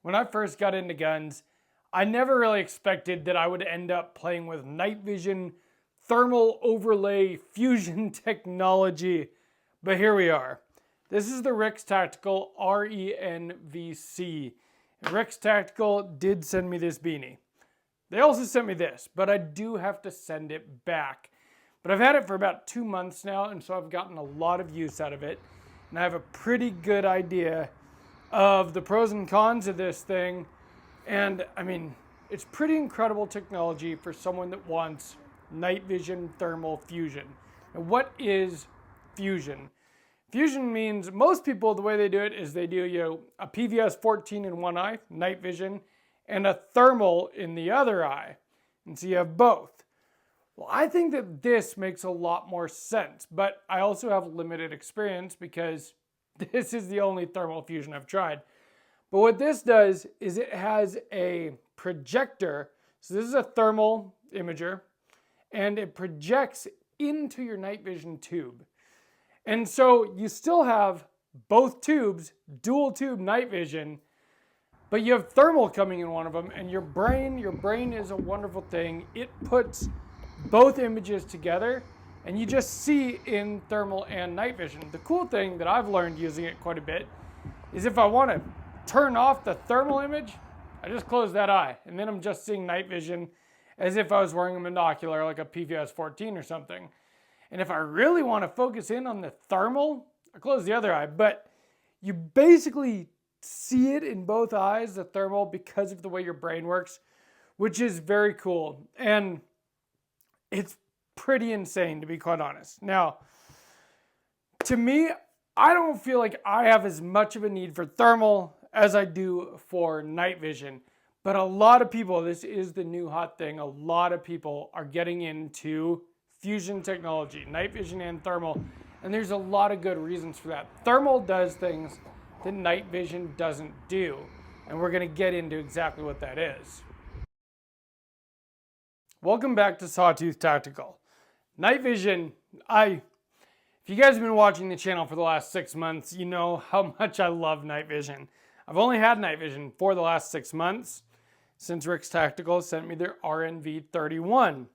When I first got into guns, I never really expected that I would end up playing with night vision, thermal overlay, fusion technology, but here we are. This is the RIX Tactical RENVC. RIX Tactical did send me this beanie. They also sent me this, but I do have to send it back. But I've had it for about 2 months now, and so I've gotten a lot of use out of it. And I have a pretty good idea of the pros and cons of this thing. And I mean, it's pretty incredible technology for someone that wants night vision thermal fusion. And what is fusion? Fusion means most people, the way they do it is they do a PVS 14 in one eye, night vision, and a thermal in the other eye. And so you have both. Well, I think that this makes a lot more sense, but I also have limited experience because this is the only thermal fusion I've tried. But what this does is it has a projector. So this is a thermal imager, and it projects into your night vision tube. And so you still have both tubes, dual tube night vision, but you have thermal coming in one of them, and your brain is a wonderful thing. It puts both images together, and you just see in thermal and night vision. The cool thing that I've learned using it quite a bit is if I want to turn off the thermal image, I just close that eye, and then I'm just seeing night vision as if I was wearing a monocular like a PVS 14 or something. And if I really want to focus in on the thermal, I close the other eye. But you basically see it in both eyes, the thermal, because of the way your brain works, which is very cool. And it's pretty insane, to be quite honest. Now, to me, I don't feel like I have as much of a need for thermal as I do for night vision. But a lot of people, this is the new hot thing, a lot of people are getting into fusion technology, night vision and thermal, and there's a lot of good reasons for that. Thermal does things that night vision doesn't do, and we're going to get into exactly what that is. Welcome back to Sawtooth Tactical. Night vision, if you guys have been watching the channel for the last 6 months, you know how much I love night vision. I've only had night vision for the last 6 months since RIX Tactical sent me their RNV-31,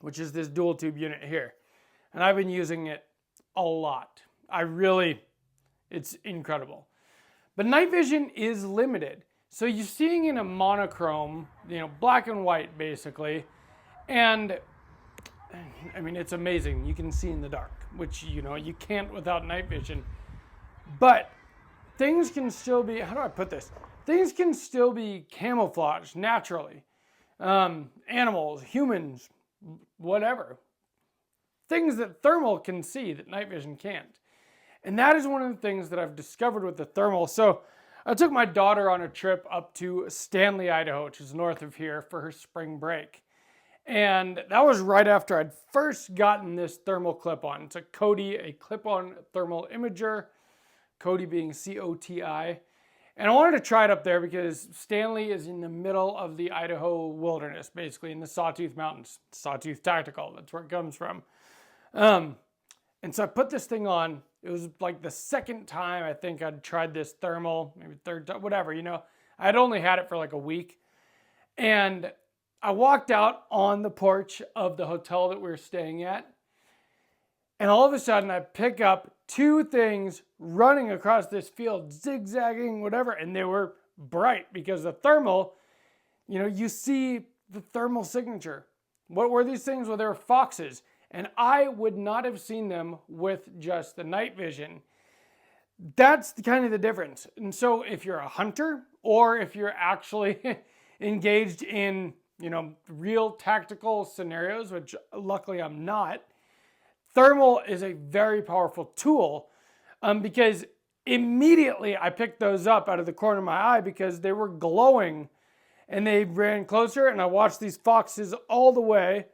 which is this dual tube unit here. And I've been using it a lot. It's incredible. But night vision is limited. So you're seeing in a monochrome, black and white basically. And I mean, it's amazing. You can see in the dark, which, you can't without night vision. But things can still be, how do I put this? Things can still be camouflaged naturally. Animals, humans, whatever. Things that thermal can see that night vision can't. And that is one of the things that I've discovered with the thermal. So I took my daughter on a trip up to Stanley, Idaho, which is north of here, for her spring break. And that was right after I'd first gotten this thermal clip-on. It's a Cody, a clip-on thermal imager, Cody being C-O-T-I. And I wanted to try it up there because Stanley is in the middle of the Idaho wilderness, basically in the Sawtooth Mountains. Sawtooth Tactical, that's where it comes from. And so I put this thing on. It was like the second time I think I'd tried this thermal, maybe third time, whatever, I'd only had it for like a week. And I walked out on the porch of the hotel that we were staying at. And all of a sudden I pick up 2 things running across this field, zigzagging, whatever. And they were bright because the thermal, you see the thermal signature. What were these things? Well, they were foxes. And I would not have seen them with just the night vision. That's kind of the difference. And so if you're a hunter or if you're actually engaged in, real tactical scenarios, which luckily I'm not, thermal is a very powerful tool because immediately I picked those up out of the corner of my eye because they were glowing and they ran closer, and I watched these foxes all the way.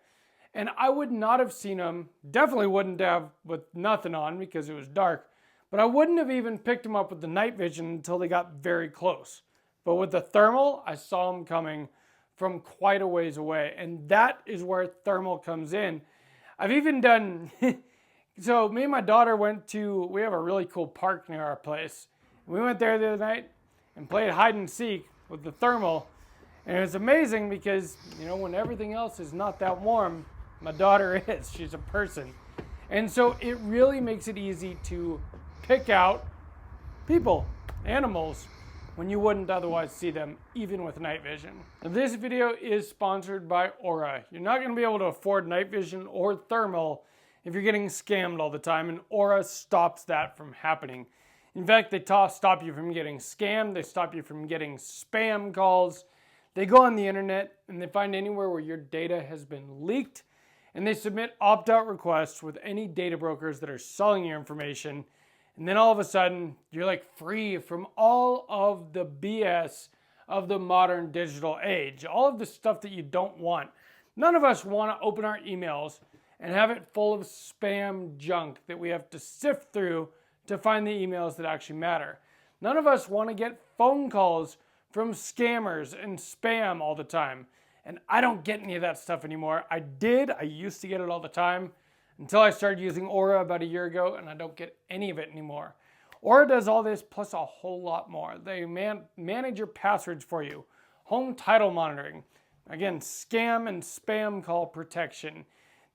And I would not have seen them, definitely wouldn't have with nothing on because it was dark, but I wouldn't have even picked them up with the night vision until they got very close. But with the thermal, I saw them coming from quite a ways away, and that is where thermal comes in. I've even done, so me and my daughter we have a really cool park near our place. We went there the other night, and played hide and seek with the thermal. And it was amazing because, when everything else is not that warm, my daughter is. She's a person. And so it really makes it easy to pick out people, animals, when you wouldn't otherwise see them, even with night vision. Now, this video is sponsored by Aura. You're not going to be able to afford night vision or thermal if you're getting scammed all the time, and Aura stops that from happening. In fact, they stop you from getting scammed, they stop you from getting spam calls. They go on the internet and they find anywhere where your data has been leaked, and they submit opt-out requests with any data brokers that are selling your information. And then all of a sudden, you're like free from all of the BS of the modern digital age, all of the stuff that you don't want. None of us want to open our emails and have it full of spam junk that we have to sift through to find the emails that actually matter. None of us want to get phone calls from scammers and spam all the time. And I don't get any of that stuff anymore. I used to get it all the time until I started using Aura about a year ago, and I don't get any of it anymore. Aura does all this plus a whole lot more. They manage your passwords for you, home title monitoring, again, scam and spam call protection.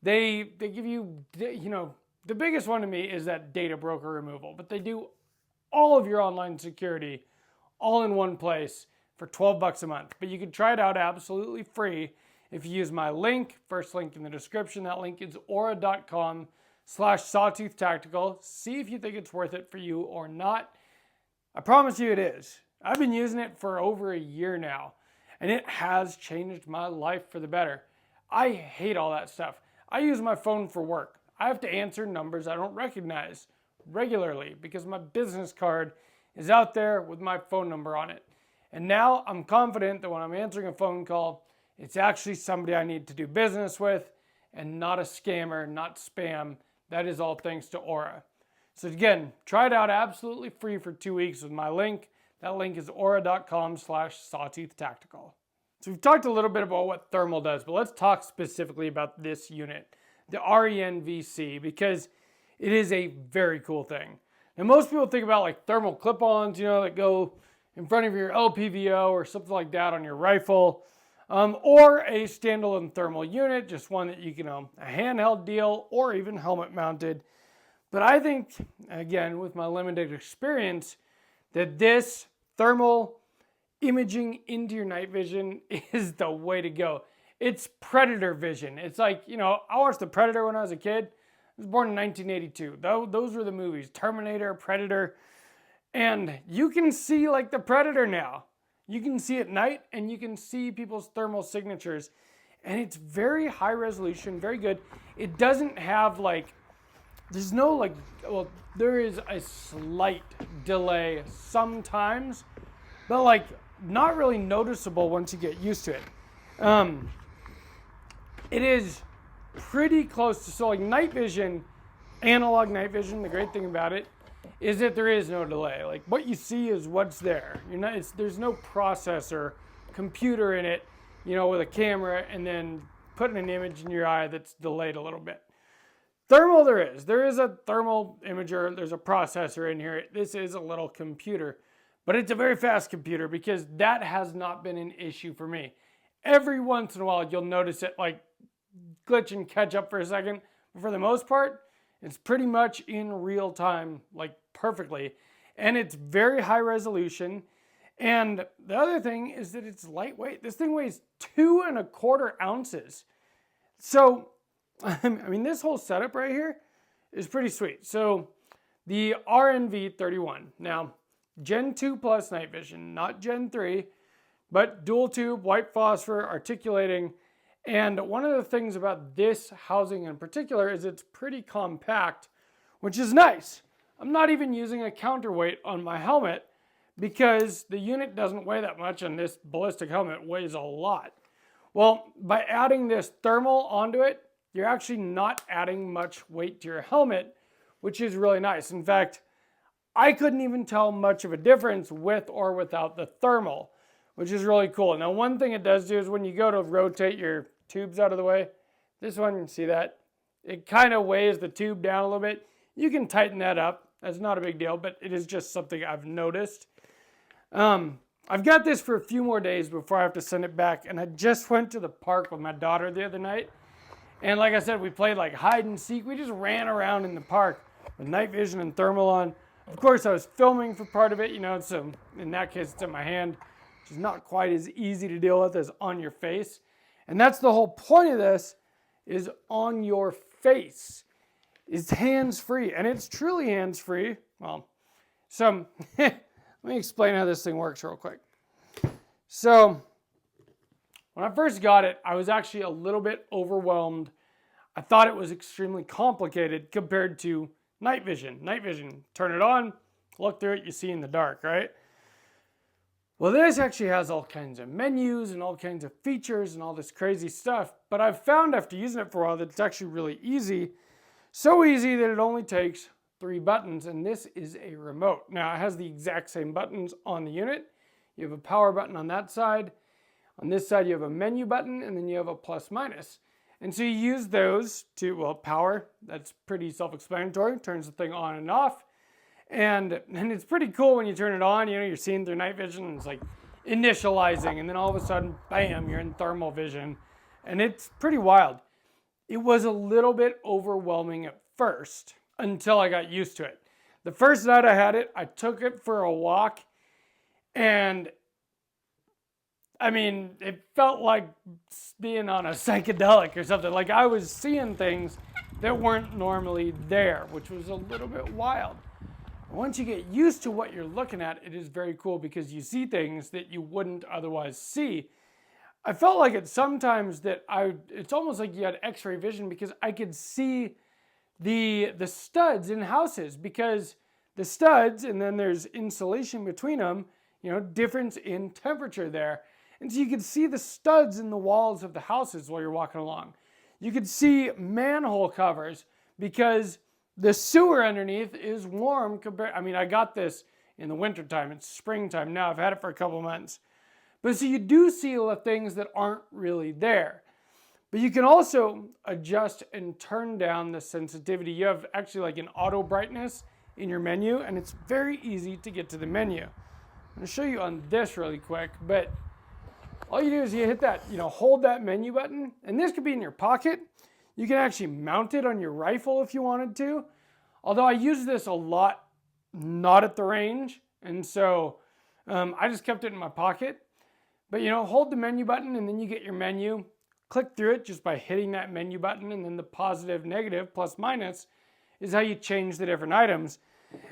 They give you, the biggest one to me is that data broker removal, but they do all of your online security all in one place for $12 a month. But you can try it out absolutely free if you use my link, first link in the description. That link is aura.com/sawtooth-tactical. See if you think it's worth it for you or not. I promise you it is. I've been using it for over a year now, and it has changed my life for the better. I hate all that stuff. I use my phone for work. I have to answer numbers I don't recognize regularly because my business card is out there with my phone number on it. And now I'm confident that when I'm answering a phone call, it's actually somebody I need to do business with and not a scammer, not spam. That is all thanks to Aura. So again, try it out absolutely free for 2 weeks with my link. That link is aura.com/sawtooth-tactical. So we've talked a little bit about what thermal does, but let's talk specifically about this unit, the RENVC, because it is a very cool thing. Now most people think about like thermal clip-ons, that go in front of your LPVO or something like that on your rifle, or a standalone thermal unit, just one that you can, a handheld deal or even helmet mounted. But I think, again, with my limited experience, that this thermal imaging into your night vision is the way to go. It's predator vision. It's like, I watched The Predator when I was a kid. I was born in 1982. Those were the movies, Terminator, Predator. And you can see like the Predator now. You can see at night and you can see people's thermal signatures. And it's very high resolution, very good. It doesn't have there is a slight delay sometimes, but not really noticeable once you get used to it. It is pretty close to, night vision, analog night vision, the great thing about it is that there is no delay. Like what you see is what's there. There's no processor, computer in it, with a camera and then putting an image in your eye that's delayed a little bit. Thermal there is. There is a thermal imager. There's a processor in here. This is a little computer, but it's a very fast computer because that has not been an issue for me. Every once in a while you'll notice it glitch and catch up for a second, but for the most part, it's pretty much in real time, perfectly. And it's very high resolution. And the other thing is that it's lightweight. This thing weighs 2.25 ounces. So, this whole setup right here is pretty sweet. So, the RNV-31. Now, Gen 2 plus night vision, not Gen 3, but dual tube, white phosphor, articulating. And one of the things about this housing in particular is it's pretty compact, which is nice. I'm not even using a counterweight on my helmet because the unit doesn't weigh that much and this ballistic helmet weighs a lot. Well, by adding this thermal onto it, you're actually not adding much weight to your helmet, which is really nice. In fact, I couldn't even tell much of a difference with or without the thermal, which is really cool. Now, one thing it does do is when you go to rotate your tubes out of the way, this one, see that? It kind of weighs the tube down a little bit. You can tighten that up. That's not a big deal, but it is just something I've noticed. I've got this for a few more days before I have to send it back. And I just went to the park with my daughter the other night. And like I said, we played like hide and seek. We just ran around in the park with night vision and thermal on. Of course, I was filming for part of it, you know, so in that case, it's in my hand, which is not quite as easy to deal with as on your face. And that's the whole point of this, is on your face. It's hands-free, and it's truly hands-free. Well, let me explain how this thing works real quick. So, when I first got it, I was actually a little bit overwhelmed. I thought it was extremely complicated compared to night vision. Night vision, turn it on, look through it, you see in the dark, right? Well, this actually has all kinds of menus and all kinds of features and all this crazy stuff. But I've found after using it for a while that it's actually really easy. So easy that it only takes 3 buttons, and this is a remote. Now, it has the exact same buttons on the unit. You have a power button on that side. On this side, you have a menu button, and then you have a plus minus. And so you use those to, well, power. That's pretty self-explanatory. Turns the thing on and off. And it's pretty cool when you turn it on. You know, you're seeing through night vision, and it's like initializing. And then all of a sudden, bam, you're in thermal vision. And it's pretty wild. It was a little bit overwhelming at first until I got used to it. The first night I had it, I took it for a walk. And I mean, it felt like being on a psychedelic or something. Like I was seeing things that weren't normally there, which was a little bit wild. Once you get used to what you're looking at, it is very cool because you see things that you wouldn't otherwise see. I felt like it sometimes that it's almost like you had x-ray vision because I could see the studs in houses, because the studs, and then there's insulation between them, you know, difference in temperature there. And so you could see the studs in the walls of the houses while you're walking along. You could see manhole covers because the sewer underneath is warm compared. I mean, I got this in the wintertime. It's springtime now. I've had it for a couple months. But so you do see a lot of things that aren't really there. But you can also adjust and turn down the sensitivity. You have actually like an auto brightness in your menu, and it's very easy to get to the menu. I'm going to show you on this really quick, but all you do is you hit that, you know, hold that menu button, and this could be in your pocket. You can actually mount it on your rifle if you wanted to. Although I use this a lot, not at the range, and so I just kept it in my pocket. But you know, hold the menu button and then you get your menu. Click through it just by hitting that menu button, and then the positive, negative, plus, minus is how you change the different items.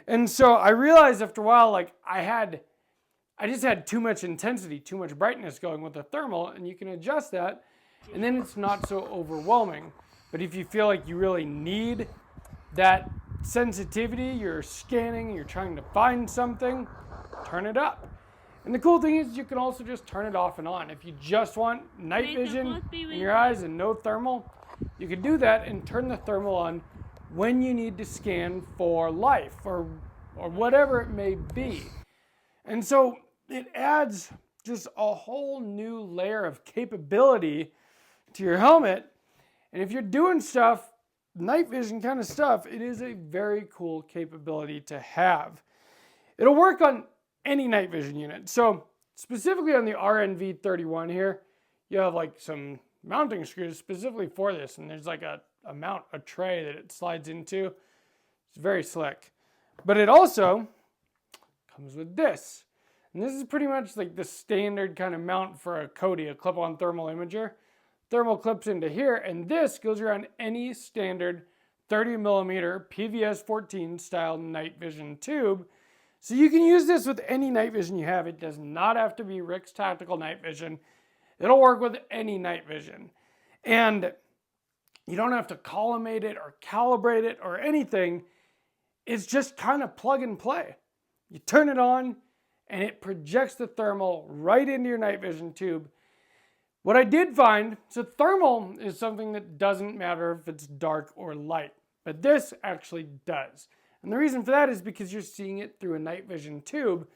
And so I realized after a while, like I just had too much intensity, too much brightness going with the thermal, and you can adjust that, and then it's not so overwhelming. But if you feel like you really need that sensitivity, you're scanning, you're trying to find something, turn it up. And the cool thing is you can also just turn it off and on. If you just want night vision in your eyes and no thermal, you can do that and turn the thermal on when you need to scan for life or whatever it may be. And so it adds just a whole new layer of capability to your helmet. And if you're doing stuff, night vision kind of stuff, it is a very cool capability to have. It'll work on any night vision unit. So specifically on the RNV-31 here, you have like some mounting screws specifically for this. And there's like a tray that it slides into. It's very slick. But it also comes with this. And this is pretty much like the standard kind of mount for a Kodi, a clip-on thermal imager. Thermal clips into here, and this goes around any standard 30mm PVS-14 style night vision tube. So you can use this with any night vision you have. It does not have to be RIX tactical night vision. It'll work with any night vision. And you don't have to collimate it or calibrate it or anything. It's just kind of plug and play. You turn it on, and it projects the thermal right into your night vision tube. What I did find, so thermal is something that doesn't matter if it's dark or light, but this actually does. And the reason for that is because you're seeing it through a night vision tube.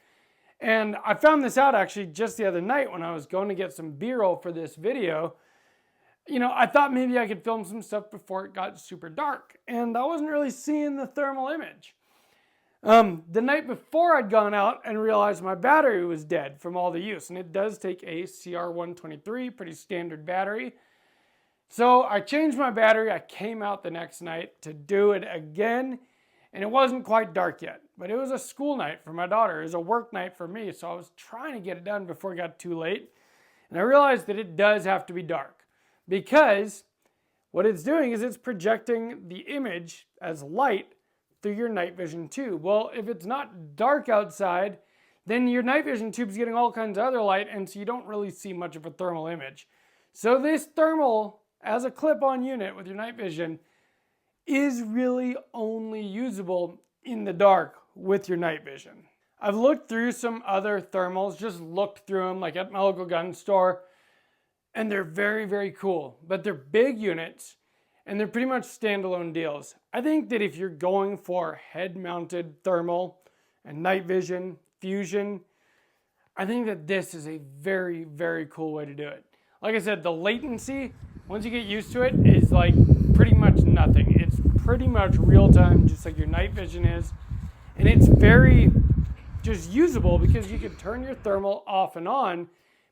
And I found this out actually just the other night when I was going to get some B-roll for this video. You know, I thought maybe I could film some stuff before it got super dark, and I wasn't really seeing the thermal image. The night before, I'd gone out and realized my battery was dead from all the use. And it does take a CR123, pretty standard battery. So I changed my battery. I came out the next night to do it again. And it wasn't quite dark yet. But it was a school night for my daughter. It was a work night for me. So I was trying to get it done before it got too late. And I realized that it does have to be dark. Because what it's doing is it's projecting the image as light through your night vision tube. Well, if it's not dark outside, then your night vision tube's getting all kinds of other light, and so you don't really see much of a thermal image. So this thermal, as a clip-on unit with your night vision, is really only usable in the dark with your night vision. I've looked through some other thermals, just looked through them like at my local gun store, and they're very, very cool. But they're big units, and they're pretty much standalone deals. I think that if you're going for head-mounted thermal and night vision, fusion, I think that this is a very, very cool way to do it. Like I said, the latency, once you get used to it, is like pretty much nothing. It's pretty much real time, just like your night vision is. And it's very just usable because you can turn your thermal off and on,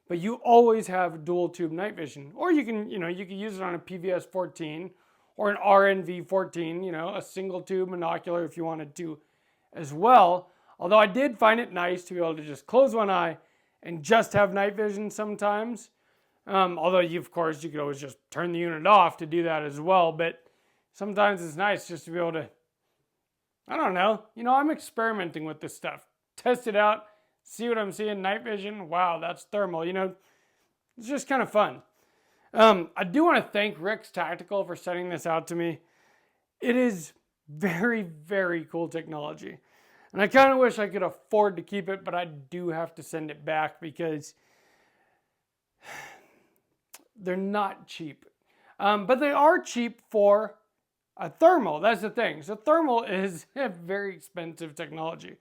but you always have dual tube night vision. Or you can use it on a PVS 14 or an RNV-14, a single tube monocular if you wanted to as well. Although I did find it nice to be able to just close one eye and just have night vision sometimes. Although of course you could always just turn the unit off to do that as well. But sometimes it's nice just to be able to, I don't know, I'm experimenting with this stuff. Test it out, see what I'm seeing, night vision, wow, that's thermal, it's just kind of fun. I do want to thank RIX Tactical for sending this out to me. It is very, very cool technology. And I kind of wish I could afford to keep it, but I do have to send it back because they're not cheap. But they are cheap for a thermal. That's the thing. So thermal is a very expensive technology.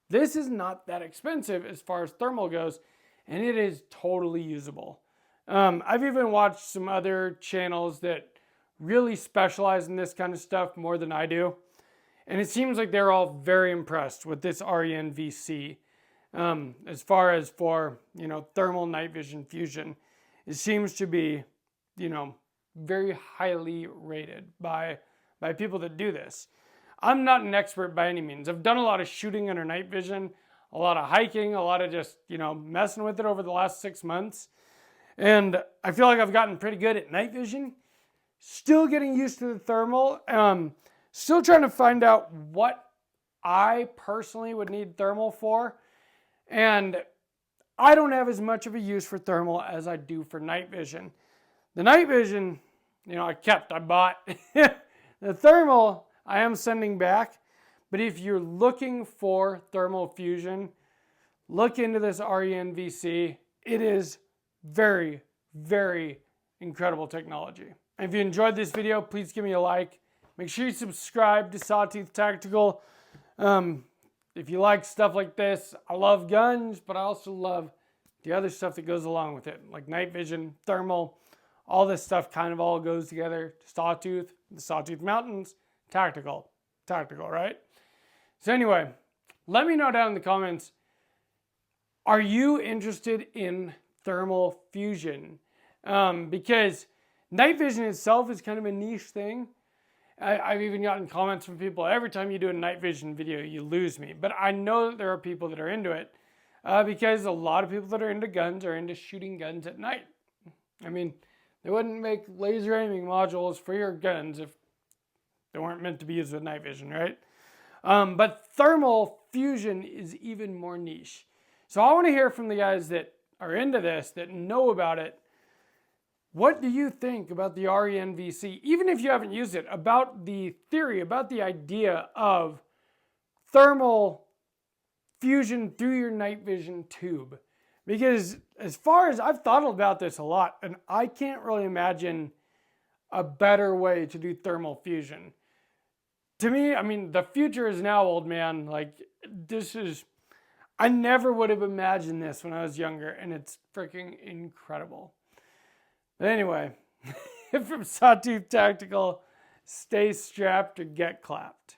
This is not that expensive as far as thermal goes, and it is totally usable. I've even watched some other channels that really specialize in this kind of stuff more than I do. And it seems like they're all very impressed with this RENVC. As far as for, thermal night vision fusion, it seems to be, very highly rated by people that do this. I'm not an expert by any means. I've done a lot of shooting under night vision, a lot of hiking, a lot of just, messing with it over the last 6 months. And I feel like I've gotten pretty good at night vision. Still getting used to the thermal. Still trying to find out what I personally would need thermal for. And I don't have as much of a use for thermal as I do for night vision. The night vision, I bought. The thermal, I am sending back. But if you're looking for thermal fusion, look into this RENVC. It is very, very incredible technology. And if you enjoyed this video, please give me a like. Make sure you subscribe to Sawtooth Tactical. If you like stuff like this, I love guns, but I also love the other stuff that goes along with it, like night vision, thermal, all this stuff kind of all goes together. Sawtooth, the Sawtooth Mountains, tactical, right? So anyway, let me know down in the comments, are you interested in thermal fusion? Because night vision itself is kind of a niche thing. I've even gotten comments from people, every time you do a night vision video, you lose me. But I know that there are people that are into it because a lot of people that are into guns are into shooting guns at night. I mean, they wouldn't make laser aiming modules for your guns if they weren't meant to be used with night vision, right? But thermal fusion is even more niche. So I want to hear from the guys that are into this, that know about it. What do you think about the RENVC, even if you haven't used it, about the theory, about the idea of thermal fusion through your night vision tube? Because as far as I've thought about this a lot, and I can't really imagine a better way to do thermal fusion. To me, I mean, the future is now, old man. Like, I never would have imagined this when I was younger, and it's freaking incredible. But anyway, from Sawtooth Tactical, stay strapped or get clapped.